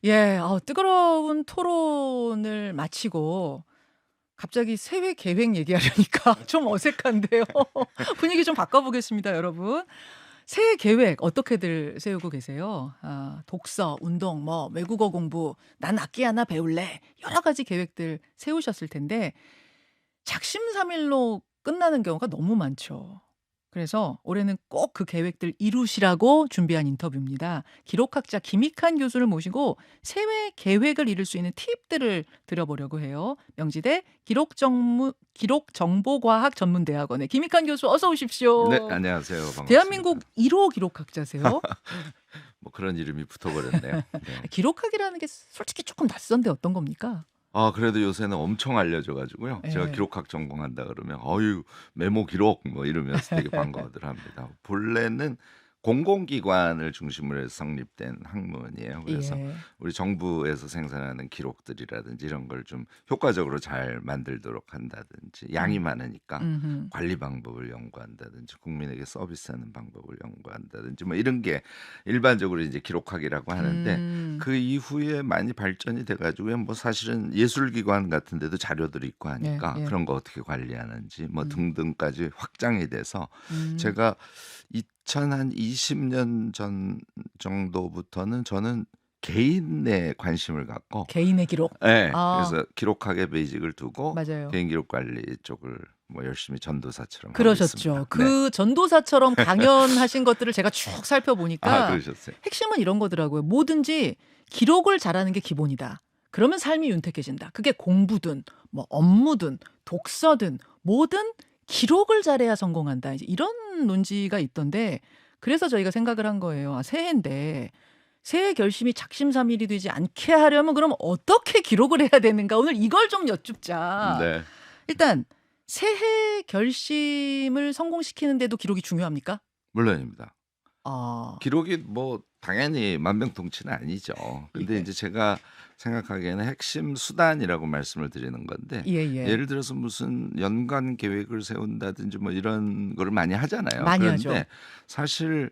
예. 뜨거운 토론을 마치고 갑자기 새해 계획 얘기하려니까 좀 어색한데요. 분위기 좀 바꿔 보겠습니다, 여러분. 새해 계획 어떻게들 세우고 계세요? 독서, 운동, 뭐 외국어 공부, '난 악기 하나 배울래.' 여러 가지 계획들 세우셨을 텐데 작심삼일로 끝나는 경우가 너무 많죠. 그래서 올해는 꼭 그 계획들 이루시라고 준비한 인터뷰입니다. 기록학자 김익한 교수를 모시고 새해 계획을 이룰 수 있는 팁들을 드려보려고 해요. 명지대 기록정보과학 전문대학원의 김익한 교수 어서 네, 오십시오. 안녕하세요. 대한민국 반갑습니다. 1호 기록학자세요. 뭐 그런 이름이 붙어버렸네요. 네. 기록학이라는 게 솔직히 조금 낯선데 어떤 겁니까? 그래도 요새는 엄청 알려져 가지고요. 제가 예. 기록학 전공한다 그러면 "어유 메모 기록." 뭐 이러면서 되게 반가워들 합니다. 본래는 공공기관을 중심으로 해서 성립된 학문이에요. 그래서 예. 우리 정부에서 생산하는 기록들이라든지 이런 걸 좀 효과적으로 잘 만들도록 한다든지, 양이 음. 많으니까 음음. 관리 방법을 연구한다든지, 국민에게 서비스하는 방법을 연구한다든지, 뭐 이런 게 일반적으로 이제 기록학이라고 하는데, 음. 그 이후에 많이 발전이 돼 가지고요. 뭐 사실은 예술기관 같은 데도 자료들이 있고 예 하니까 예. 그런 거 어떻게 관리하는지 뭐 음. 등등까지 확장이 돼서, 음. 제가 2020년 전 정도부터는 저는 개인에 관심을 갖고, 개인의 기록. 예, 아 그래서 기록학에 베이직을 두고 맞아요. 개인 기록 관리 쪽을 뭐 열심히 전도사처럼 하고 그러셨죠. 있습니다. 네. 그 전도사처럼 강연하신 것들을 제가 쭉 살펴보니까 그러셨어요. 핵심은 이런 거더라고요. 뭐든지 기록을 잘하는 게 기본이다. 그러면 삶이 윤택해진다. 그게 공부든 뭐 업무든 독서든 뭐든 기록을 잘해야 성공한다. 이제 이런 논지가 있던데 그래서 저희가 생각을 한 거예요. 새해인데 새해 결심이 작심삼일이 되지 않게 하려면 그럼 어떻게 기록을 해야 되는가? 오늘 이걸 좀 여쭙자. 네. 일단 새해 결심을 성공시키는 데도 기록이 중요합니까? 물론입니다. 아. 기록이 뭐 당연히 만병통치는 아니죠. 근데 예. 인제 제가 생각하기에는 핵심 수단이라고 말씀을 드리는 건데, 예예. 예를 들어서 무슨 연간 계획을 세운다든지 뭐 이런 거를 많이 하잖아요. 많이 하죠. 그런데 사실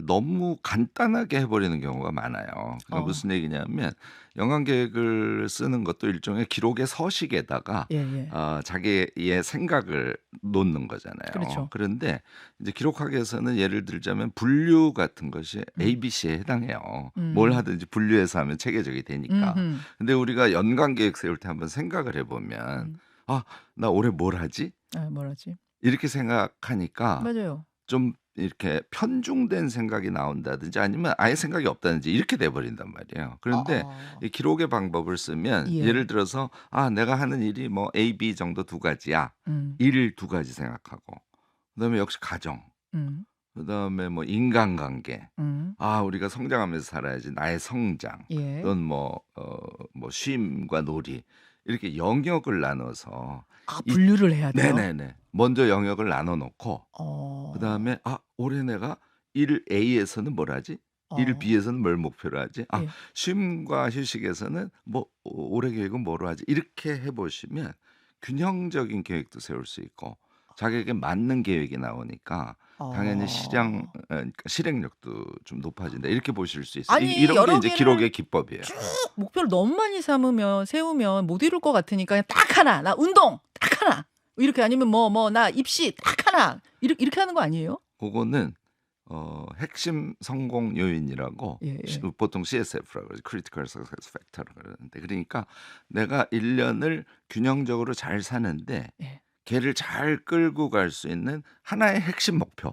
너무 간단하게 해 버리는 경우가 많아요. 그러니까 어. 무슨 얘기냐면, 연간 계획을 쓰는 것도 일종의 기록의 서식에다가 예예. 자기의 생각을 놓는 거잖아요. 그렇죠. 그런데 이제 기록학에서는 예를 들자면 분류 같은 것이 음. ABC에 해당해요. 뭘 음. 하든지 분류해서 하면 체계적이 되니까. 음음. 근데 우리가 연간 계획 세울 때 한번 생각을 해 보면, 음. '아, 나 올해 뭘 하지?' 뭐라지? 이렇게 생각하니까 맞아요. 좀 이렇게 편중된 생각이 나온다든지, 아니면 아예 생각이 없다든지 이렇게 돼 버린단 말이에요. 그런데 어어. 이 기록의 방법을 쓰면, 예. 예를 들어서 '아, 내가 하는 일이 뭐 A, B 정도 두 가지야.' 음. 일 두 가지 생각하고, 그다음에 역시 가정, 음. 그다음에 뭐 인간관계, 음. 우리가 성장하면서 살아야지, 나의 성장, 예. 또는 뭐 쉼과 놀이, 이렇게 영역을 나눠서 이 분류를 해야 돼요? 네네네. 먼저 영역을 나눠 놓고, 어. 그다음에 '아, 올해 내가 일 A에서는 뭘 하지? 일 어. B에서는 뭘 목표로 하지? 예. 쉼과 휴식에서는 뭐 올해 계획은 뭐로 하지?' 이렇게 해 보시면 균형적인 계획도 세울 수 있고, 자기에게 맞는 계획이 나오니까 당연히 어. 그러니까 실행력도 좀 높아진다, 이렇게 보실 수 있어요. 이 아니 이런 게 여러 인제 개를 기록의 기법이에요. 쭉 목표를 너무 많이 삼으면 세우면 못 이룰 것 같으니까 그냥 딱 하나. 나 운동 딱 하나. 이렇게 아니면 나 입시 딱 하나. 이렇게 하는 거 아니에요? 고거는 핵심 성공 요인이라고, 예예. 보통 CSF라고 그러죠. Critical Success Factor라고 그러는데, 그러니까 내가 1 년을 균형적으로 잘 사는데 예. 걔를 잘 끌고 갈 수 있는 하나의 핵심 목표는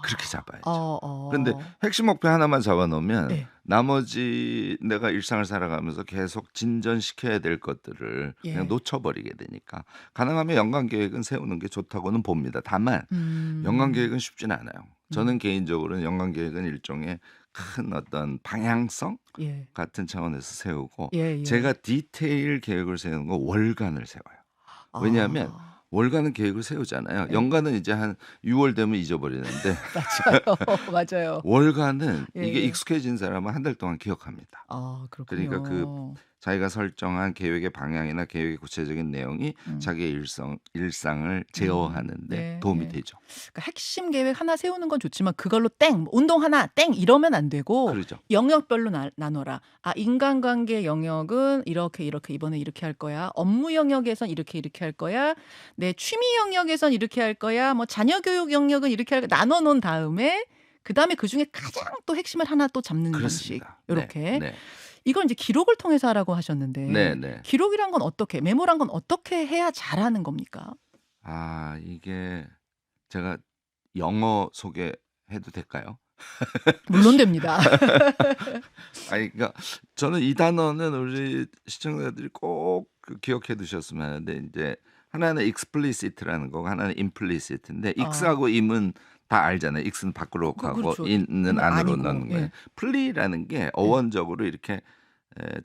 그렇게 아. 잡아야죠. 그런데 어어. 핵심 목표 하나만 잡아 놓으면 예. 나머지 내가 일상을 살아가면서 계속 진전시켜야 될 것들을 그냥 예. 놓쳐 버리게 되니까, 가능하면 연간 계획은 세우는 게 좋다고는 봅니다. 다만 연간 음. 계획은 쉽지는 않아요. 저는 음. 개인적으로는 연간 계획은 일종의 큰 어떤 방향성 예. 같은 차원에서 세우고, 예예. 제가 디테일 계획을 세우는 건 월간을 세워요. 왜냐하면 아. 월간은 계획을 세우잖아요. 네. 연간은 이제 한 6월 되면 잊어버리는데 맞아요. 맞아요. 월간은 예, 이게 예. 익숙해진 사람은 한 달 동안 기억합니다. 아, 그러니까 그 그렇군요. 자기가 설정한 계획의 방향이나 계획의 구체적인 내용이 음. 자기의 일상을 제어하는 데 예, 도움이 예. 되죠. 그러니까 핵심 계획 하나 세우는 건 좋지만 그걸로 땡, 운동 하나 땡 이러면 안 되고 그러죠. 영역별로 나눠라. 아, 인간관계 영역은 이렇게 이번에 이렇게 할 거야. 업무 영역에선 이렇게 할 거야. 내 취미 영역에선 이렇게 할 거야. 뭐 자녀 교육 영역은 이렇게 할 거야. 나눠 놓은 다음에 그다음에 그중에 가장 또 핵심을 하나 또 잡는 방식. 그렇습니다. 요렇게. 네. 이걸 이제 기록을 통해서 하라고 하셨는데 네, 네. 기록이란 건 어떻게, 메모란 건 어떻게 해야 잘하는 겁니까? 아, 이게 제가 영어 소개해도 될까요? 물론 됩니다. 아니 그러니까 저는 이 단어는 우리 시청자들이 꼭 기억해 두셨으면 하는데 이제 하나는 explicit라는 거고 하나는 implicit인데 ex하고 im은 다 알잖아요. ex는 밖으로 가고 그렇죠. in은 안으로 아니고, 넣는 거예요. 예. ple라는 게 어원적으로 이렇게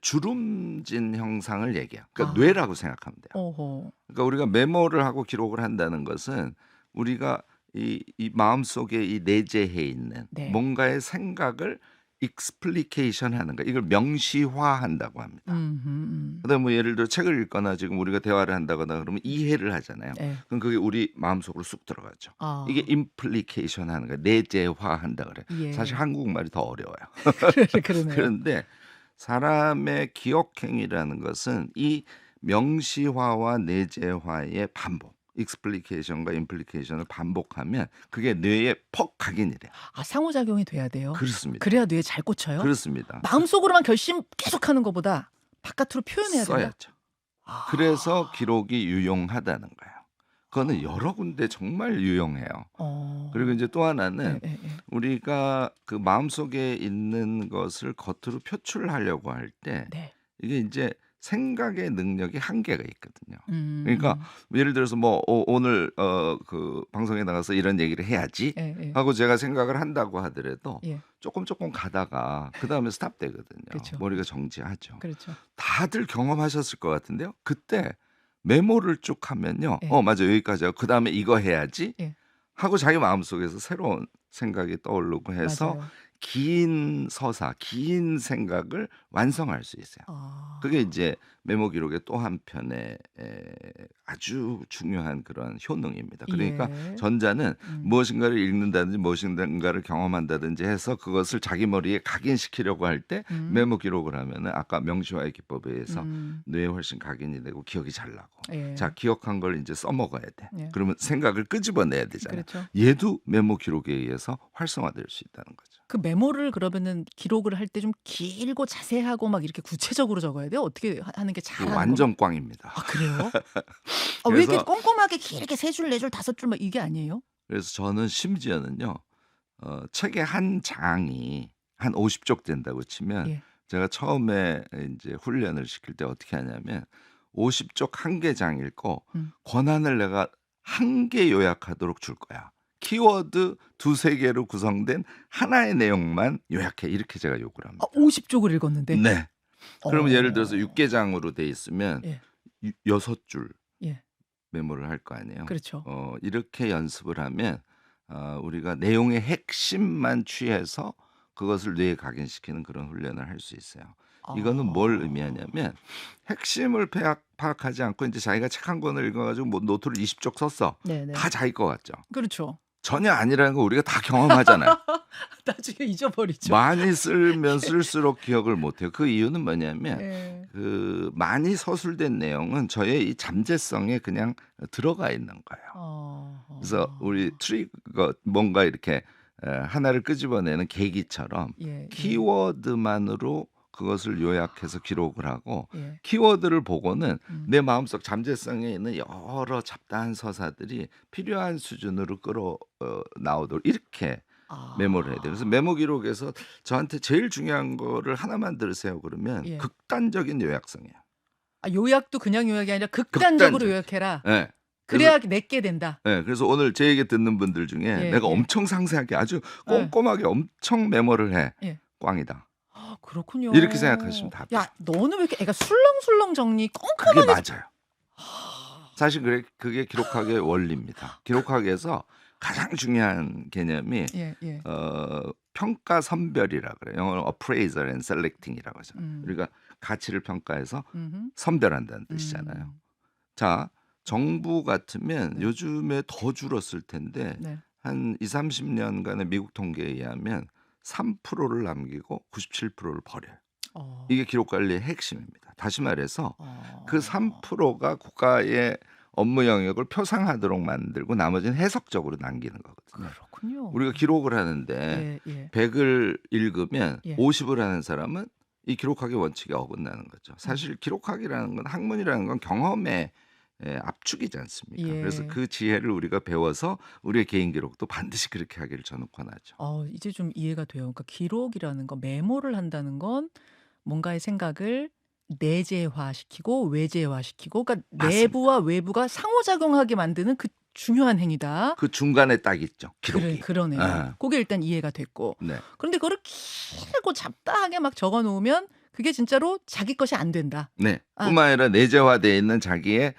주름진 형상을 얘기해요. 그러니까 아. 뇌라고 생각하면 돼요. 어허. 그러니까 우리가 메모를 하고 기록을 한다는 것은 우리가 이 마음속에 이 내재해 있는 네. 뭔가의 생각을 explication 하는 거, 이걸 명시화한다고 합니다. 그다음에 뭐 예를 들어 책을 읽거나 지금 우리가 대화를 한다거나 그러면 이해를 하잖아요. 네. 그럼 그게 우리 마음속으로 쑥 들어가죠. 아. 이게 implication 하는 거예요. 내재화한다 그래. 예. 사실 한국말이 더 어려워요. 그러네요. 그런데 사람의 기억행위라는 것은 이 명시화와 내재화의 반복, explication과 implication을 반복하면 그게 뇌에 퍽 각인이 돼요. 아, 상호작용이 돼야 돼요. 그렇습니다. 그래야 뇌에 잘 꽂혀요. 그렇습니다. 마음속으로만 결심 계속하는 것보다 바깥으로 표현해야 된다. 써야죠. 아. 그래서 기록이 유용하다는 거예요. 그거는 여러 군데 정말 유용해요. 그리고 이제 또 하나는 예, 예, 예. 우리가 그 마음속에 있는 것을 겉으로 표출하려고 할 때 네. 이게 이제 생각의 능력이 한계가 있거든요. 음. 그러니까 예를 들어서 뭐 오늘 그 방송에 나가서 이런 얘기를 해야지 예, 예. 하고 제가 생각을 한다고 하더라도 예. 조금 가다가 그다음에 스탑 되거든요. 그렇죠. 머리가 정지하죠. 그렇죠. 다들 경험하셨을 것 같은데요. 그때 메모를 쭉 하면요. 예. 맞아, 여기까지 하고 그다음에 이거 해야지 예. 하고 자기 마음속에서 새로운 생각이 떠오르고 해서 맞아요. 긴 서사, 긴 생각을 완성할 수 있어요. 아. 그게 이제 메모 기록의 또 한편의 아주 중요한 그런 효능입니다. 그러니까 예. 전자는 무엇인가를 읽는다든지 무엇인가를 경험한다든지 해서 그것을 자기 머리에 각인시키려고 할 때 메모 기록을 하면은 아까 명시화의 기법에 의해서 뇌에 훨씬 각인이 되고 기억이 잘 나고. 예. 자, 기억한 걸 이제 써먹어야 돼. 예. 그러면 생각을 끄집어내야 되잖아요. 그렇죠. 얘도 메모 기록에 의해서 활성화될 수 있다는 거죠. 그 메모를 그러면은 기록을 할 때 좀 길고 자세하고 막 이렇게 구체적으로 적어야 돼요? 어떻게 하는 게 잘하는 거? 완전 꽝입니다. 아, 그래요? 아, 왜 이렇게 그래서 꼼꼼하게 길게 3줄, 4줄, 5줄 막 이게 아니에요? 그래서 저는 심지어는요. 책의 한 장이 한 50쪽 된다고 치면 예. 제가 처음에 이제 훈련을 시킬 때 어떻게 하냐면 50쪽 한 개 장 읽고 권한을 내가 한 개 요약하도록 줄 거야. 키워드 2-3개로 구성된 하나의 내용만 요약해. 이렇게 제가 요구를 합니다. 50쪽을 읽었는데. 네. 그러면 예를 어. 들어서 6개장으로 돼 있으면 예. 6줄 예. 메모를 할 거 아니에요. 그렇죠. 이렇게 연습을 하면 우리가 내용의 핵심만 취해서 그것을 뇌에 각인시키는 그런 훈련을 할 수 있어요. 이거는 뭘 의미하냐면 핵심을 파악하지 않고 이제 자기가 책 한 권을 읽어가지고 뭐 노트를 20쪽 썼어. 네네. 다 자기 거 같죠. 그렇죠. 전혀 아니라는 거 우리가 다 경험하잖아요. 나중에 잊어버리죠. 많이 쓸면 쓸수록 기억을 못해요. 그 이유는 뭐냐면 예. 그 많이 서술된 내용은 저의 이 잠재성에 그냥 들어가 있는 거예요. 그래서 우리 트리거 뭔가 이렇게 하나를 끄집어내는 계기처럼 예. 키워드만으로 그것을 요약해서 기록을 하고 예. 키워드를 보고는 내 마음속 잠재성에 있는 여러 잡다한 서사들이 필요한 수준으로 나오도록 이렇게 메모를 해야 돼요. 그래서 메모 기록에서 저한테 제일 중요한 거를 하나만 들으세요 그러면 예. 극단적인 요약성이에요. 아, 요약도 그냥 요약이 아니라 극단적으로 극단적. 요약해라. 네. 그래야 내게 된다. 네, 그래서 오늘 제 얘기 듣는 분들 중에 예, 내가 예. 엄청 상세하게 아주 꼼꼼하게 엄청 메모를 해. 예. 꽝이다. 아, 그렇군요. 이렇게 생각하시면 답이에요. 야, 너는 왜 이렇게 애가 술렁술렁 정리 그게 꼼꼼하게 맞아요. 사실 그게 기록학의 원리입니다. 기록학에서 가장 중요한 개념이 예, 예. 평가 선별이라 그래요. 영어로 appraisal and selecting이라고 하죠. 음. 우리가 가치를 평가해서 음흠. 선별한다는 뜻이잖아요. 자, 정부 같으면 네. 요즘에 더 줄었을 텐데 네. 한 20-30년간의 미국 통계에 의하면 3%를 남기고 97%를 버려요. 어. 이게 기록 관리의 핵심입니다. 다시 말해서 그 어. 3%가 국가의 업무 영역을 표상하도록 만들고 나머지는 해석적으로 남기는 거거든요. 그렇군요. 우리가 기록을 하는데 예, 예. 100을 읽으면 예. 50을 하는 사람은 이 기록학의 원칙에 어긋나는 거죠. 사실 기록학이라는 건 학문이라는 건 경험의 압축이지 않습니까? 그래서 예. 그 지혜를 우리가 배워서 우리의 개인 기록도 반드시 그렇게 하기를 저는 권하죠. 이제 좀 이해가 돼요. 그러니까 기록이라는 건 메모를 한다는 건 뭔가의 생각을 내재화시키고 외재화시키고 그러니까 맞습니다. 내부와 외부가 상호작용하게 만드는 그 중요한 행위다. 그 중간에 딱 있죠. 기록이. 그러네요. 아, 그게 일단 이해가 됐고. 네. 그런데 그거를 길고 잡다하게 막 적어 놓으면 그게 진짜로 자기 것이 안 된다. 네. 아. 뿐만 아니라 내재화되어 있는 자기의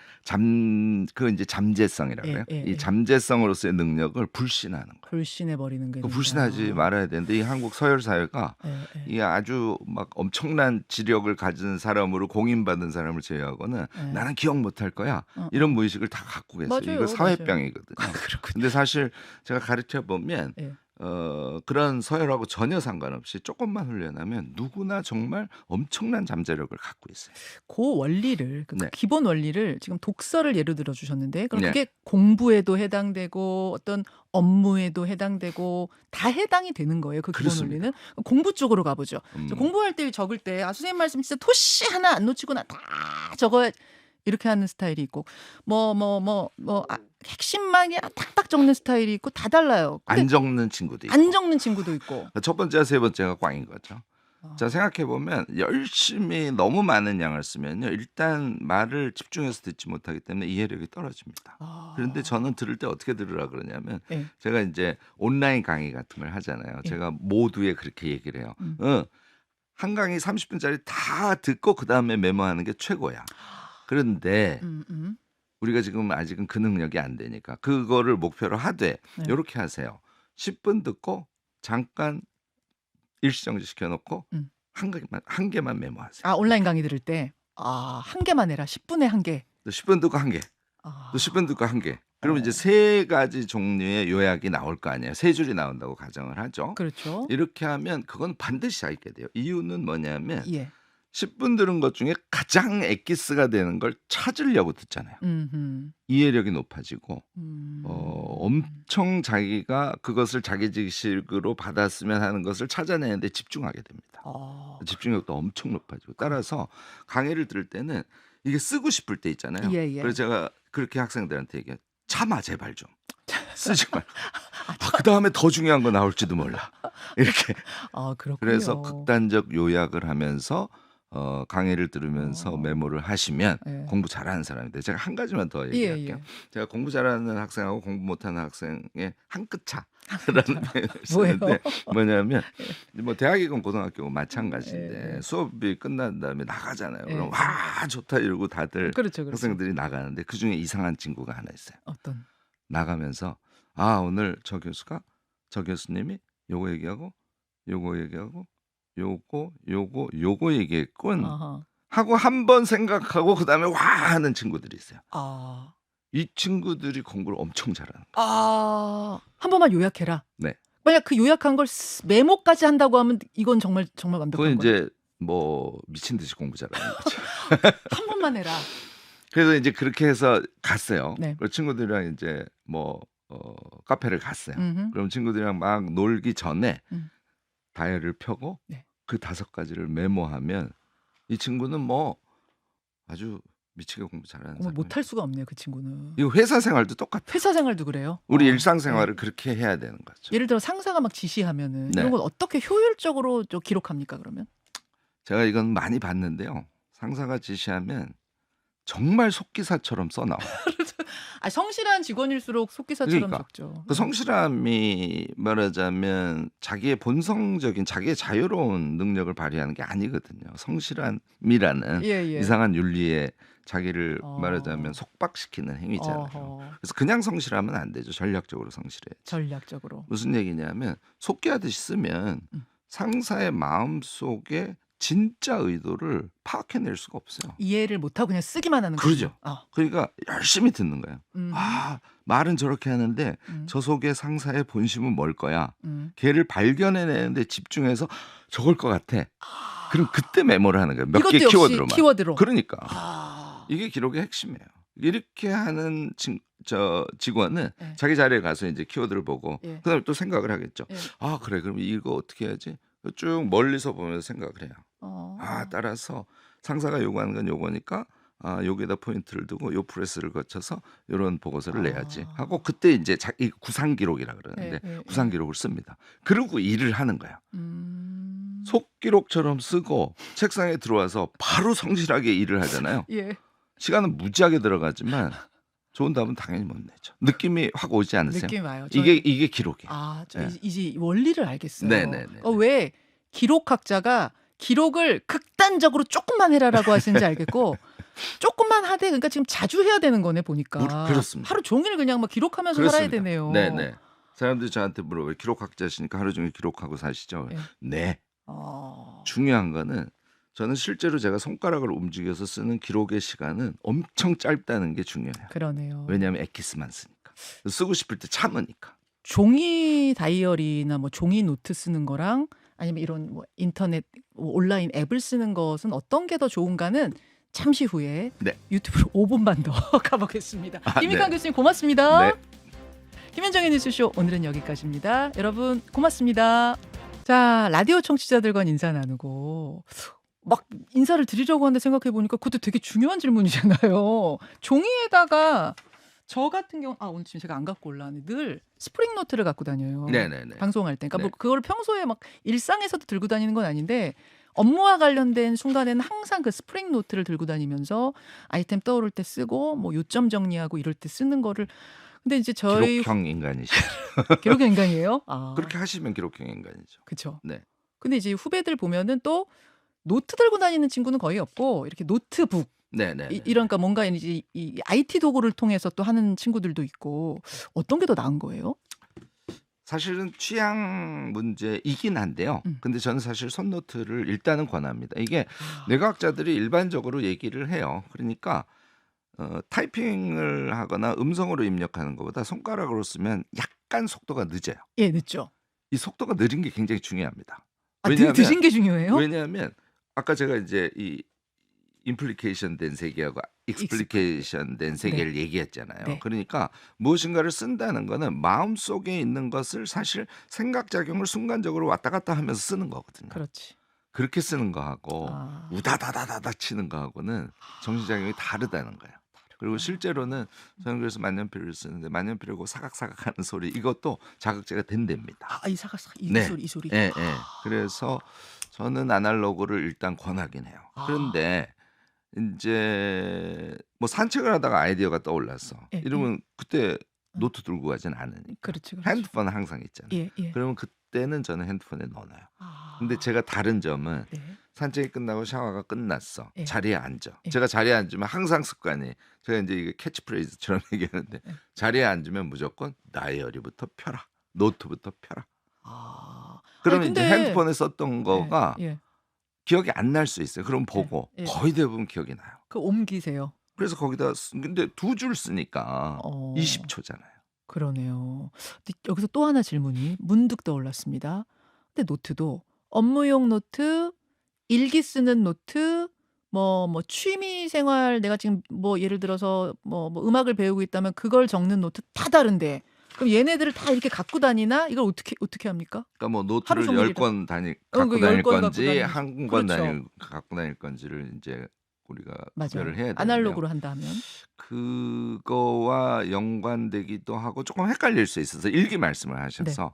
이제 잠재성이라고 예, 해요. 예, 이 예. 잠재성으로서의 능력을 불신하는 거예요. 불신해 버리는 게 그 된다. 불신하지 말아야 되는데 이 한국 서열 사회가 예, 예. 이 아주 막 엄청난 지력을 가진 사람으로 공인받은 사람을 제외하고는 예. 나는 기억 못할 거야. 어, 이런 무의식을 다 갖고 계세요. 맞아요, 이거 사회병이거든요. 그렇군요. 근데 사실 제가 가르쳐 보면 예. 그런 서열하고 전혀 상관없이 조금만 훈련하면 누구나 정말 엄청난 잠재력을 갖고 있어요. 그 원리를 그 네. 기본 원리를 지금 독서를 예로 들어 주셨는데 그럼 네. 그게 공부에도 해당되고 어떤 업무에도 해당되고 다 해당이 되는 거예요. 그 기본 그렇습니다. 원리는. 공부 쪽으로 가보죠. 음. 공부할 때 적을 때 선생님 말씀 진짜 토시 하나 안 놓치고 나 다 적어야 이렇게 하는 스타일이 있고 핵심만 그냥 탁탁 적는 스타일이 있고 다 달라요. 근데 안 적는 친구도 있고. 안 적는 친구도 있고. 첫 번째와 세 번째가 꽝인 거죠. 아. 자, 생각해 보면 열심히 너무 많은 양을 쓰면요. 일단 말을 집중해서 듣지 못하기 때문에 이해력이 떨어집니다. 그런데 저는 들을 때 어떻게 들으라 그러냐면 예. 제가 이제 온라인 강의 같은 걸 하잖아요. 예. 제가 모두에 그렇게 얘기를 해요. 음. 한 강의 30분짜리 다 듣고 그다음에 메모하는 게 최고야. 그런데 우리가 지금 아직은 그 능력이 안 되니까 그거를 목표로 하되 네. 이렇게 하세요. 10분 듣고 잠깐 일시정지 시켜놓고 음. 한 개만 메모하세요. 아 온라인 강의 들을 때 한 개만 해라. 10분에 한 개. 또 10분 듣고 한 개, 아. 또 10분 듣고 한 개. 그러면 이제 세 가지 종류의 요약이 나올 거 아니에요. 세 줄이 나온다고 가정을 하죠. 그렇죠. 이렇게 하면 그건 반드시 다 있게 돼요. 이유는 뭐냐면 예. 10분 들은 것 중에 가장 엑기스가 되는 걸 찾으려고 듣잖아요. 음흠. 이해력이 높아지고 음. 엄청 자기가 그것을 자기 지식으로 받았으면 하는 것을 찾아내는데 집중하게 됩니다. 집중력도 엄청 높아지고 따라서 강의를 들을 때는 이게 쓰고 싶을 때 있잖아요. 예, 예. 그래서 제가 그렇게 학생들한테 얘기해요. 참아 제발 좀 쓰지 말고. 그 다음에 더 중요한 거 나올지도 몰라. 이렇게. 그렇군요. 그래서 극단적 요약을 하면서 강의를 들으면서 메모를 하시면 예. 공부 잘하는 사람이 돼요. 제가 한 가지만 더 얘기할게요. 예. 제가 공부 잘하는 학생하고 공부 못하는 학생의 한 끗 차라는 표현을 뭐예요? 쓰는데 뭐냐면 뭐 대학이건 고등학교건 마찬가지인데 예. 수업이 끝난 다음에 나가잖아요. 예. 그럼 와 좋다 이러고 다들 그렇죠. 학생들이 나가는데 그중에 이상한 친구가 하나 있어요. 어떤? 나가면서 오늘 저 교수님이 요거 얘기하고 요거 얘기하고 요거 얘기했군 아하. 하고 한 번 생각하고 그다음에 와 하는 친구들이 있어요. 이 친구들이 공부를 엄청 잘하는 거예요. 한 번만 요약해라. 네. 만약 그 요약한 걸 메모까지 한다고 하면 이건 정말 완벽한 그건 거예요. 이제 뭐 미친 듯이 공부 잘하는 거죠. 한 번만 해라. 그래서 이제 그렇게 해서 갔어요. 네. 그 친구들이랑 이제 뭐 카페를 갔어요. 음흠. 그럼 친구들이랑 막 놀기 전에 음. 다이어리를 펴고 네. 그 5가지를 메모하면 이 친구는 뭐 아주 미치게 공부 잘하는 사람. 못할 수가 없네요, 그 친구는. 이거 회사 생활도 똑같아요. 회사 생활도 그래요. 우리 일상생활을 그렇게 해야 되는 거죠. 예를 들어 상사가 막 지시하면은 네. 이런 건 어떻게 효율적으로 좀 기록합니까 그러면? 제가 이건 많이 봤는데요. 상사가 지시하면 정말 속기사처럼 써 나와요. 아, 성실한 직원일수록 속기사처럼 그러니까 적죠. 그 성실함이 말하자면 자기의 본성적인 자기의 자유로운 능력을 발휘하는 게 아니거든요. 성실함이라는 예. 이상한 윤리에 자기를 말하자면 어. 속박시키는 행위잖아요. 어허. 그래서 그냥 성실하면 안 되죠. 전략적으로 성실해야지. 전략적으로. 무슨 얘기냐면 속기하듯이 쓰면 음. 상사의 마음속에 진짜 의도를 파악해낼 수가 없어요. 이해를 못하고 그냥 쓰기만 하는 거죠. 그러죠. 그러니까 열심히 듣는 거예요. 아, 말은 저렇게 하는데 저 속에 상사의 본심은 뭘 거야. 걔를 발견해내는데 집중해서 저걸 것 같아. 그럼 그때 메모를 하는 거예요. 몇 개 이것도 역시 키워드로만. 키워드로. 그러니까 이게 기록의 핵심이에요. 이렇게 하는 직원은 예. 자기 자리에 가서 이제 키워드를 보고 예. 그다음에 또 생각을 하겠죠. 예. 아, 그래. 그럼 이거 어떻게 해야지? 쭉 멀리서 보면서 생각을 해요. 따라서 상사가 요구하는 건 요거니까 여기에다 포인트를 두고 요 프레스를 거쳐서 요런 보고서를 내야지 하고 그때 이제 이 구상 기록이라 그러는데 예. 구상 기록을 씁니다. 그리고 일을 하는 거예요. 음. 속기록처럼 쓰고 책상에 들어와서 바로 성실하게 일을 하잖아요. 예. 시간은 무지하게 들어가지만 좋은 답은 당연히 못 내죠. 느낌이 확 오지 않으세요? 느낌 와요. 이게 기록이에요. 저 예. 이제 원리를 알겠어요. 네네네. 왜 기록학자가 기록을 극단적으로 조금만 해라라고 하시는지 알겠고 조금만 하되 그러니까 지금 자주 해야 되는 거네 보니까. 그렇습니다. 하루 종일 그냥 막 기록하면서 살아야 그렇습니다. 되네요. 네네. 사람들이 저한테 물어봐요. 기록학자시니까 하루 종일 기록하고 사시죠? 예. 네. 중요한 거는 저는 실제로 제가 손가락을 움직여서 쓰는 기록의 시간은 엄청 짧다는 게 중요해요. 그러네요. 왜냐하면 엑기스만 쓰니까. 쓰고 싶을 때 참으니까. 종이 다이어리나 뭐 종이 노트 쓰는 거랑 아니면 이런 뭐 인터넷 온라인 앱을 쓰는 것은 어떤 게 더 좋은가는 잠시 후에 네. 유튜브로 5분만 더 가보겠습니다. 김익환 네. 교수님 고맙습니다. 네. 김현정의 뉴스쇼 오늘은 여기까지입니다. 여러분 고맙습니다. 자, 라디오 청취자들과 인사 나누고 막 인사를 드리려고 하는데 생각해 보니까 그것도 되게 중요한 질문이잖아요. 종이에다가 저 같은 경우 오늘 지금 제가 안 갖고 올라왔는데 늘 스프링 노트를 갖고 다녀요. 네네네. 방송할 때. 그러니까 네. 뭐 그걸 평소에 막 일상에서도 들고 다니는 건 아닌데 업무와 관련된 순간에는 항상 그 스프링 노트를 들고 다니면서 아이템 떠오를 때 쓰고 뭐 요점 정리하고 이럴 때 쓰는 거를 근데 이제 저희 기록형 인간이시죠. 기록 인간이에요. 그렇게 하시면 기록형 인간이죠. 그렇죠. 네. 근데 이제 후배들 보면은 또 노트 들고 다니는 친구는 거의 없고 이렇게 노트북 네네. 이러니까 뭔가 이제 이 IT 도구를 통해서 또 하는 친구들도 있고 어떤 게 더 나은 거예요? 사실은 취향 문제이긴 한데요. 근데 저는 사실 손노트를 일단은 권합니다. 이게 뇌과학자들이 일반적으로 얘기를 해요. 그러니까 타이핑을 하거나 음성으로 입력하는 것보다 손가락으로 쓰면 약간 속도가 늦어요. 예, 늦죠. 이 속도가 느린 게 굉장히 중요합니다. 늦은 게 중요해요? 왜냐하면 아까 제가 이제 이 임플리케이션 된 세계하고 익스플리케이션 된 세계를 얘기했잖아요. 네. 그러니까 무엇인가를 쓴다는 거는 마음속에 있는 것을 사실 생각작용을 순간적으로 왔다 갔다 하면서 쓰는 거거든요. 그렇지. 그렇게 쓰는 거하고 우다다다다다 치는 거하고는 정신작용이 다르다는 거예요. 그리고 실제로는 저는 그래서 만년필을 쓰는데 만년필하고 사각사각 하는 소리 이것도 자극제가 된답니다. 이 사각사각 이 네. 소리 이 소리. 예. 그래서 저는 아날로그를 일단 권하긴 해요. 그런데 이제 뭐 산책을 하다가 아이디어가 떠올랐어. 예, 이러면 그때 노트 들고 가진 않으니까. 그렇지. 핸드폰은 항상 있잖아요. 예. 그러면 그때는 저는 핸드폰에 넣어놔요. 근데 제가 다른 점은 네. 산책이 끝나고 샤워가 끝났어. 예. 자리에 앉아. 예. 제가 자리에 앉으면 항상 습관이 제가 이제 이게 캐치프레이즈처럼 얘기하는데 자리에 앉으면 무조건 다이어리부터 펴라. 노트부터 펴라. 그러면 이제 핸드폰에 썼던 거가 기억이 안 날 수 있어요. 그럼 보고 거의 대부분 기억이 나요. 그 옮기세요. 그래서 거기다 근데 두 줄 쓰니까 20초잖아요. 그러네요. 근데 여기서 또 하나 질문이 문득 떠올랐습니다. 근데 노트도 업무용 노트, 일기 쓰는 노트, 뭐 취미 생활 내가 지금 뭐 예를 들어서 뭐 음악을 배우고 있다면 그걸 적는 노트 다 다른데 그럼 얘네들을 다 이렇게 갖고 다니나? 이걸 어떻게 합니까? 그러니까 뭐 하루 노트를 종일이라. 10권 갖고 그 다닐 10권 갖고 건지 다니는 한 권 그렇죠. 갖고 다닐 건지를 이제 우리가 맞아요. 구별을 해야 되는데요. 아날로그로 한다면 그거와 연관되기도 하고 조금 헷갈릴 수 있어서 일기 말씀을 하셔서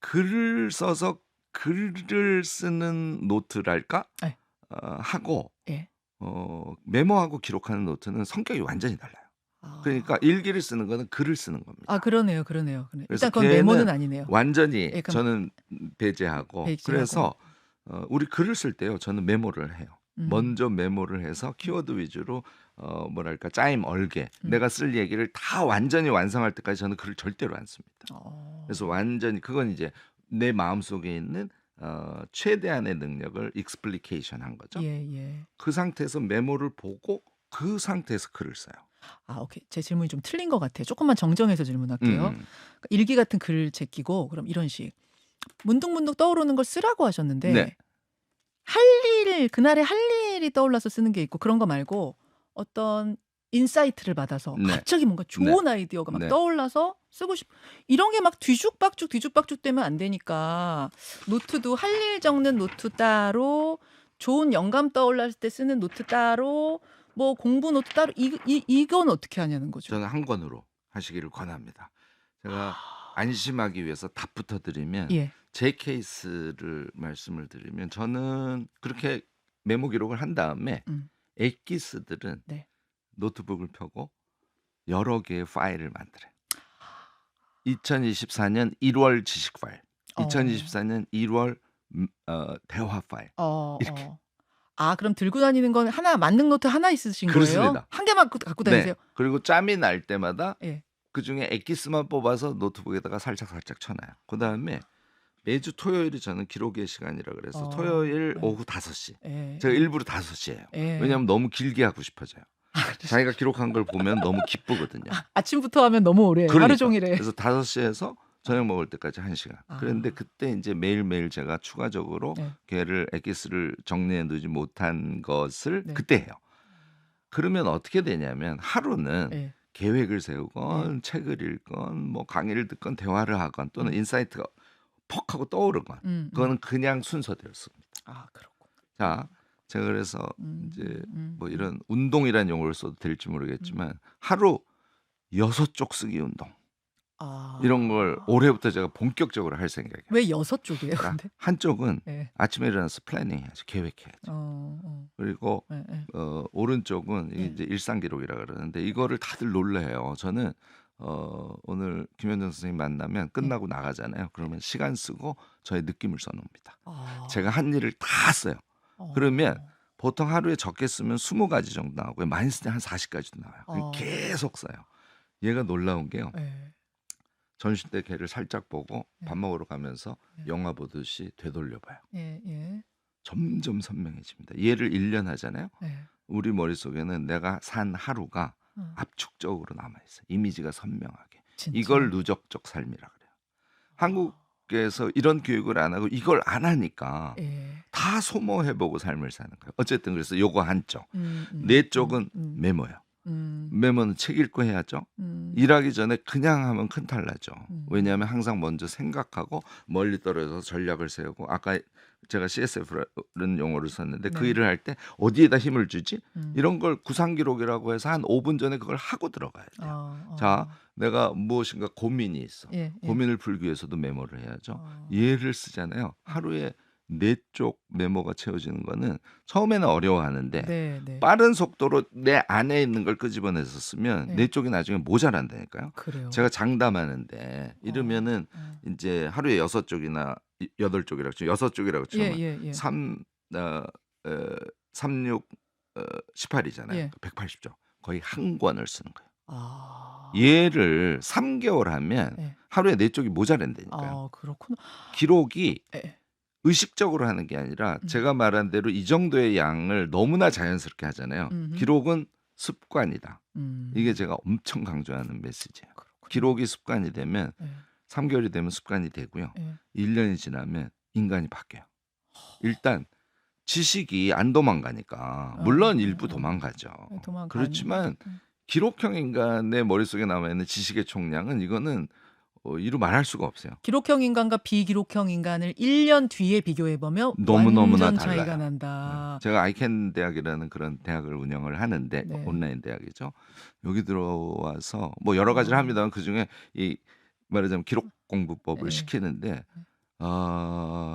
글을 써서 글을 쓰는 노트랄까? 네. 하고 예. 메모하고 기록하는 노트는 성격이 완전히 달라요. 그러니까 아. 일기를 쓰는 거는 글을 쓰는 아 겁니다. 그러네요, 그러네요. 그네 그래서 일단 그건 걔는 메모는 아니네요. 완전히 예 그럼 저는 배제하고 베이지하고 그래서 우리 글을 쓸 때요. 저는 메모를 해요. 음. 먼저 메모를 해서 음. 키워드 위주로 뭐랄까 짜임 얼게 음. 내가 쓸 얘기를 다 완전히 완성할 때까지 저는 글을 절대로 안 씁니다. 그래서 어. 완전히 그건 이제 내 마음속에 있는 최대한의 능력을 익스플리케이션 한 거죠. 예예. 그 상태에서 메모를 보고 그 상태에서 글을 써요. 아 오케이. 제 질문이 좀 틀린 것 같아요. 쪼끔만 정정해서 질문할게요. 음. 그러니까 일기 같은 글 제끼고 그럼 이런 식 문득문득 떠오르는 걸 쓰라고 네. 하셨는데 할 일 그날에 할 일이 떠올라서 쓰는 게 있고 그런 거 말고 어떤 인사이트를 받아서 네. 갑자기 뭔가 네. 좋은 아이디어가 막 네. 떠올라서 쓰고 싶 이런 게 막 뒤죽박죽 되면 안 되니까 노트도 할 일 적는 노트 따로 좋은 영감 떠올랐을 때 쓰는 노트 따로 뭐 공부 노트 따로 이건 어떻게 하냐는 거죠. 저는 한 권으로 하시기를 권합니다. 제가 아. 안심하기 위해서 답부터 드리면 예. 제 케이스를 말씀을 드리면 저는 그렇게 메모 기록을 한 다음에 음. 엑기스들은 네. 노트북을 펴고 여러 개의 파일을 만들어요. 2024년 1월 지식 파일, 어. 2024년 1월 대화 파일 이렇게. 아 그럼 들고 다니는 건 하나 만능 노트 하나 있으신 거예요? 그렇습니다. 한 개만 갖고 네. 다니세요? 그리고 짬이 날 때마다 예. 그중에 엑기스만 뽑아서 노트북에다가 살짝 쳐놔요. 그다음에 매주 토요일이 저는 기록의 시간이라 그래서 토요일 네. 오후 5시. 예. 제가 예. 일부러 5시예요. 예. 왜냐하면 너무 길게 하고 싶어져요. 자기가 기록한 걸 보면 너무 기쁘거든요. 아침부터 하면 너무 오래. 하루 그러니까. 종일 해. 그래서 5시에서 저녁 먹을 때까지 1시간. 아. 그런데 그때 이제 매일매일 제가 추가적으로 네. 걔를 엑기스를 정리해 두지 못한 것을 네. 그때 해요. 그러면 어떻게 되냐면 하루는 예. 계획을 세우건 책을 읽건 뭐 강의를 듣건 대화를 하건 또는 인사이트가 퍽 하고 떠오르건 그거는 그냥 순서대로습니다. 아 그렇구나. 자, 제가 그래서 이제 뭐 이런 운동이라는 용어를 써도 될지 모르겠지만 하루 6쪽 쓰기 운동 아. 이런 걸 올해부터 제가 본격적으로 할 생각이에요. 왜 6쪽이에요 그러니까 근데? 한쪽은 예. 아침에 일어나서 플래닝 해야죠. 계획해야죠. 그리고 예예. 오른쪽은 이게 네. 이제 일상 기록이라 그러는데 이거를 다들 놀래요. 저는 오늘 김현정 선생님 만나면 끝나고 나가잖아요. 그러면 시간 쓰고 저의 느낌을 써 놓습니다. 아. 제가 한 일을 다 써요. 그러면 보통 하루에 적게 쓰면 20가지 정도 나오고요. 많이 쓸 때 한 40가지도 나와요. 그럼 계속 써요. 얘가 놀라운 게요. 예. 점심 때 걔를 살짝 보고 네. 밥 먹으러 가면서 네. 영화 보듯이 되돌려 봐요. 예. 점점 선명해집니다. 얘를 1년 하잖아요. 예. 우리 머릿속에는 내가 산 하루가 어. 압축적으로 남아 있어요. 이미지가 선명하게. 진짜. 이걸 누적적 삶이라 그래요. 한국에서 이런 교육을 안 하고 이걸 안 하니까 예. 다 소모해 보고 삶을 사는 거예요. 어쨌든 그래서 요거 한쪽. 내 쪽은 메모예요. 메모는 책 읽고 해야죠. 일하기 전에 그냥 하면 큰 탈 나죠. 왜냐하면 항상 먼저 생각하고 멀리 떨어져서 전략을 세우고 아까 제가 CSF라는 용어를 썼는데 그 네. 일을 할 때 어디에다 힘을 주지? 이런 걸 구상 기록이라고 해서 한 5분 전에 그걸 하고 들어가야 돼요. 자, 내가 무엇인가 고민이 있어. 예. 고민을 풀기 위해서도 메모를 해야죠. 어. 얘를 쓰잖아요. 하루에 4쪽 메모가 채워지는 거는 처음에는 어려워하는데 네. 빠른 속도로 내 안에 있는 걸 끄집어내서 쓰면 네. 4쪽이 나중에 모자란다니까요. 그래요. 제가 장담하는데 이러면은 이제 하루에 6쪽이나 8쪽이라고 치면 6쪽이라고 치면 예. 3 36 18이잖아요. 예. 180쪽. 거의 한 권을 쓰는 거예요. 아. 얘를 3개월 하면 예. 하루에 4쪽이 모자란다니까요. 아 그렇구나. 기록이 예. 의식적으로 하는 게 아니라 제가 말한 대로 이 정도의 양을 너무나 자연스럽게 하잖아요. 기록은 습관이다. 이게 제가 엄청 강조하는 메시지예요. 그렇군요. 기록이 습관이 되면 예. 3개월이 되면 습관이 되고요. 예. 1년이 지나면 인간이 바뀌어요. 일단 지식이 안 도망가니까 물론 일부 도망가죠. 그렇지만 기록형 인간의 머릿속에 남아있는 지식의 총량은 이거는 이루 말할 수가 없어요. 기록형 인간과 비기록형 인간을 1년 뒤에 비교해 보면 너무너무나 완전 달라요. 차이가 난다. 제가 아이캔 대학이라는 그런 대학을 운영을 하는데 네. 온라인 대학이죠. 여기 들어와서 뭐 여러 가지를 합니다만 그중에 이 말하자면 기록 공부법을 네. 시키는데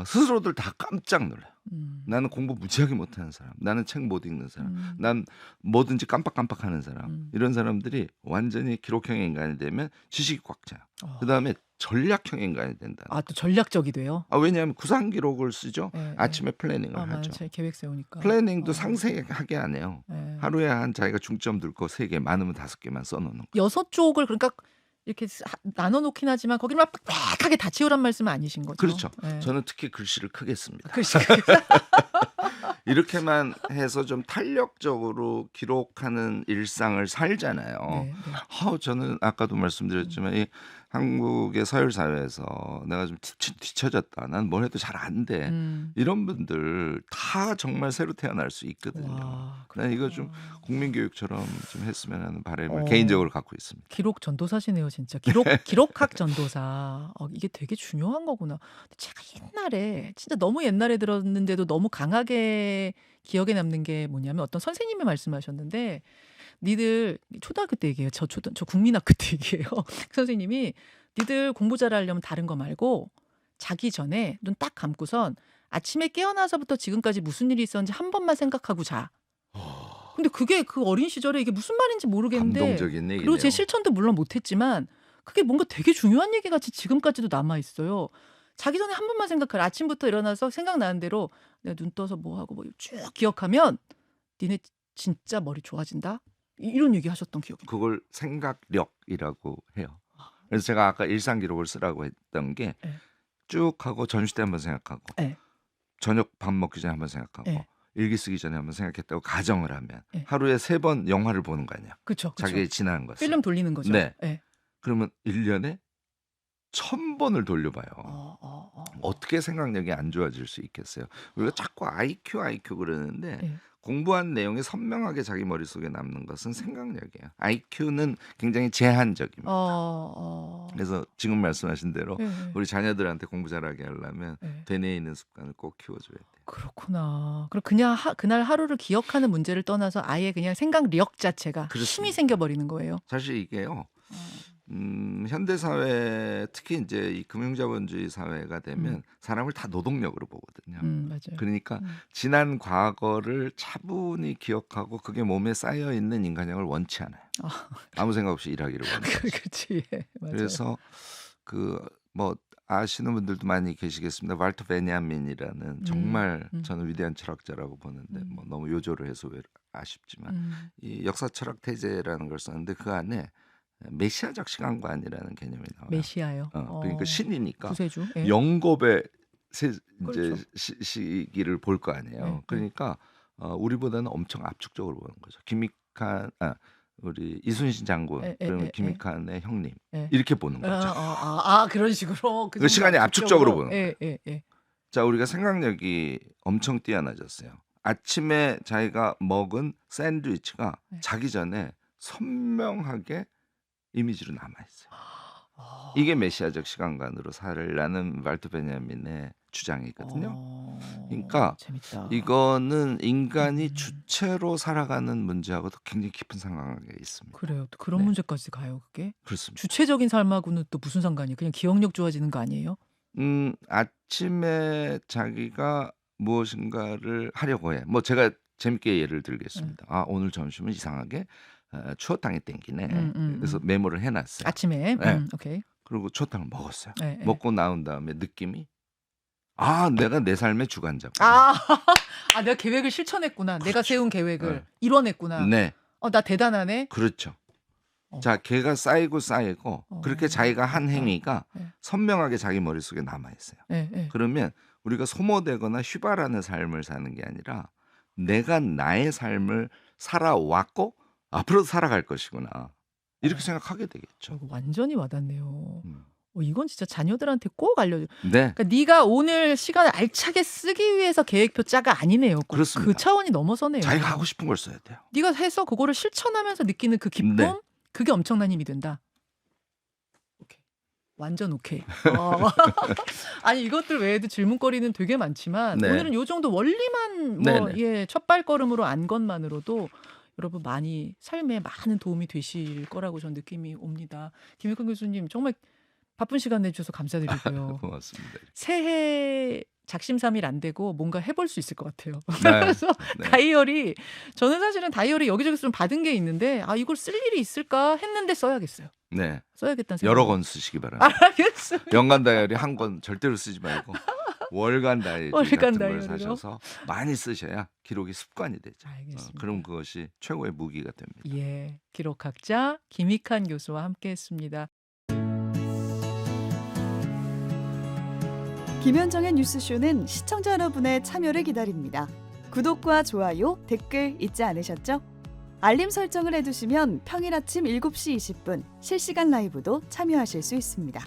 스스로들 다 깜짝 놀라요. 음. 나는 공부 무지하게 못하는 사람, 나는 책 못 읽는 사람, 음. 난 뭐든지 깜빡깜빡하는 사람. 이런 사람들이 완전히 기록형의 인간이 되면 지식이 꽉 차요. 어. 그다음에 전략형의 인간이 된다. 아, 또 전략적이 돼요? 왜냐하면 구상 기록을 쓰죠. 예, 예. 아침에 플래닝을 아, 하죠. 맞아요. 계획 세우니까. 플래닝도 어. 상세하게 안 해요. 예. 하루에 한 자기가 중점 둘 거 3개, 많으면 5개만 써놓는 거. 6쪽을 그러니까 이렇게 나눠 놓긴 하지만 거기를 막 빽빽하게 다 채우란 말씀은 아니신 거죠? 그렇죠. 예. 저는 특히 글씨를 크게 씁니다. 글씨 이렇게만 해서 좀 탄력적으로 기록하는 일상을 살잖아요. 네, 네. 저는 아까도 말씀드렸지만 이 한국의 서열 사회에서 내가 좀 뒤처졌다. 난 뭘 해도 잘 안 돼. 이런 분들 다 정말 새로 태어날 수 있거든요. 와, 난 이거 좀 그렇구나. 국민교육처럼 좀 했으면 하는 바람을 어. 개인적으로 갖고 있습니다. 기록 전도사시네요, 진짜. 기록학 전도사. 이게 되게 중요한 거구나. 근데 제가 옛날에 진짜 너무 옛날에 들었는데도 너무 강하게 기억에 남는 게 뭐냐면 어떤 선생님이 말씀하셨는데 니들 초등학교 때 얘기해요. 저 국민학교 때 얘기해요. 선생님이 니들 공부 잘하려면 다른 거 말고 자기 전에 눈 딱 감고선 아침에 깨어나서부터 지금까지 무슨 일이 있었는지 한 번만 생각하고 자. 근데 그게 그 어린 시절에 이게 무슨 말인지 모르겠는데 감동적인 얘기네요. 그리고 제 실천도 물론 못했지만 그게 뭔가 되게 중요한 얘기 같이 지금까지도 남아 있어요. 자기 전에 한 번만 생각하라. 아침부터 일어나서 생각나는 대로 내가 눈 떠서 뭐 하고 뭐 쭉 기억하면 니네 진짜 머리 좋아진다. 이런 얘기 하셨던 기억이. 그걸 생각력이라고 해요. 그래서 제가 아까 일상 기록을 쓰라고 했던 게 쭉 네. 하고 점심 때 한번 생각하고 네. 저녁 밥 먹기 전에 한번 생각하고 네. 일기 쓰기 전에 한번 생각했다고 가정을 하면 네. 하루에 3번 영화를 보는 거 아니야. 그렇죠. 자기의 지난 것을. 필름 돌리는 거죠. 네. 네. 그러면 1년에 1000번을 돌려봐요. 어떻게 생각력이 안 좋아질 수 있겠어요. 우리가 자꾸 IQ 그러는데 네. 공부한 내용이 선명하게 자기 머릿속에 남는 것은 생각력이에요. IQ는 굉장히 제한적입니다. 그래서 지금 말씀하신 대로 네. 우리 자녀들한테 공부 잘하게 하려면 네. 되뇌 있는 습관을 꼭 키워줘야 돼요. 그렇구나. 그럼 그냥 그날 하루를 기억하는 문제를 떠나서 아예 그냥 생각력 자체가 힘이 그렇습니다. 생겨버리는 거예요. 사실 이게요. 현대 사회 특히 이제 이 금융자본주의 사회가 되면 사람을 다 노동력으로 보거든요. 맞아요. 그러니까 지난 과거를 차분히 기억하고 그게 몸에 쌓여 있는 인간형을 원치 않아요. 아무 생각 없이 일하기를 원해요. 그렇지. 예, 맞아요. 그래서 그 뭐 아시는 분들도 많이 계시겠습니다. 발터 베냐민이라는 정말 저는 위대한 철학자라고 보는데 뭐 너무 요조를 해서 왜 아쉽지만 이 역사 철학 태제라는 걸 썼는데 그 안에 메시아적 시간관이라는 개념이 나와요. 메시아요. 그러니까 신이니까 구세주. 예. 영겁의 이제 그렇죠. 시기를 볼 거 아니에요. 네, 그러니까 우리보다는 엄청 압축적으로 보는 거죠. 김익한 우리 이순신 장군 그러면 김익한의 형님 이렇게 보는 거죠. 그런 식으로 그 시간이 압축적으로 보는 거예요. 자, 우리가 생각력이 엄청 뛰어나졌어요. 아침에 자기가 먹은 샌드위치가 자기 전에 선명하게 이미지로 남아 있어요. 이게 메시아적 시간관으로 살라는 발터 베냐민의 주장이거든요. 그러니까 재밌다. 이거는 인간이 주체로 살아가는 문제하고도 굉장히 깊은 상관관계가 있습니다. 그래요. 또 그런 문제까지 가요, 그게? 그렇습니다. 주체적인 삶하고는 또 무슨 상관이에요? 그냥 기억력 좋아지는 거 아니에요? 아침에 자기가 무엇인가를 하려고 해. 뭐 제가 재밌게 예를 들겠습니다. 오늘 점심은 이상하게 추어탕이 땡기네. 그래서 메모를 해놨어요. 아침에. 오케이. 그리고 추어탕을 먹었어요. 네, 먹고 나온 다음에 느낌이 내가 내 삶의 주관자고. 내가 계획을 실천했구나. 그렇죠. 내가 세운 계획을 이뤄냈구나. 네. 나 대단하네. 그렇죠. 자, 걔가 쌓이고 그렇게 자기가 한 행위가 선명하게 자기 머릿속에 남아 있어요. 그러면 우리가 소모되거나 휘발하는 삶을 사는 게 아니라 내가 나의 삶을 살아왔고 앞으로 살아갈 것이구나. 이렇게 생각하게 되겠죠. 완전히 와닿네요. 이건 진짜 자녀들한테 꼭 알려줘. 네. 그러니까 네가 오늘 시간을 알차게 쓰기 위해서 계획표자가 아니네요. 그렇습니다. 그 차원이 넘어서네요. 자기가 하고 싶은 걸 써야 돼요. 네가 해서 그거를 실천하면서 느끼는 그 기쁨, 그게 엄청난 힘이 된다. 오케이. 완전 오케이. 아니 이것들 외에도 질문거리는 되게 많지만 오늘은 요 정도 원리만 첫 발걸음으로 안 것만으로도 여러분 많이 삶에 많은 도움이 되실 거라고 전 느낌이 옵니다. 김익환 교수님 정말 바쁜 시간 내주셔서 감사드리고요. 고맙습니다. 새해 작심삼일 안 되고 뭔가 해볼 수 있을 것 같아요. 네. 그래서 네. 다이어리 저는 사실은 다이어리 여기저기서 좀 받은 게 있는데 이걸 쓸 일이 있을까 했는데 써야겠어요. 네. 써야겠다는 생각. 여러 권 쓰시기 바랍니다. 알겠어요. 연간 다이어리 한 권 절대로 쓰지 말고 월간 다이어리 월간 같은 걸 다이어리로? 사셔서 많이 쓰셔야 기록이 습관이 되죠. 알겠습니다. 그럼 그것이 최고의 무기가 됩니다. 예, 기록학자 김익한 교수와 함께했습니다. 김현정의 뉴스쇼는 시청자 여러분의 참여를 기다립니다. 구독과 좋아요, 댓글 잊지 않으셨죠? 알림 설정을 해두시면 평일 아침 7시 20분 실시간 라이브도 참여하실 수 있습니다.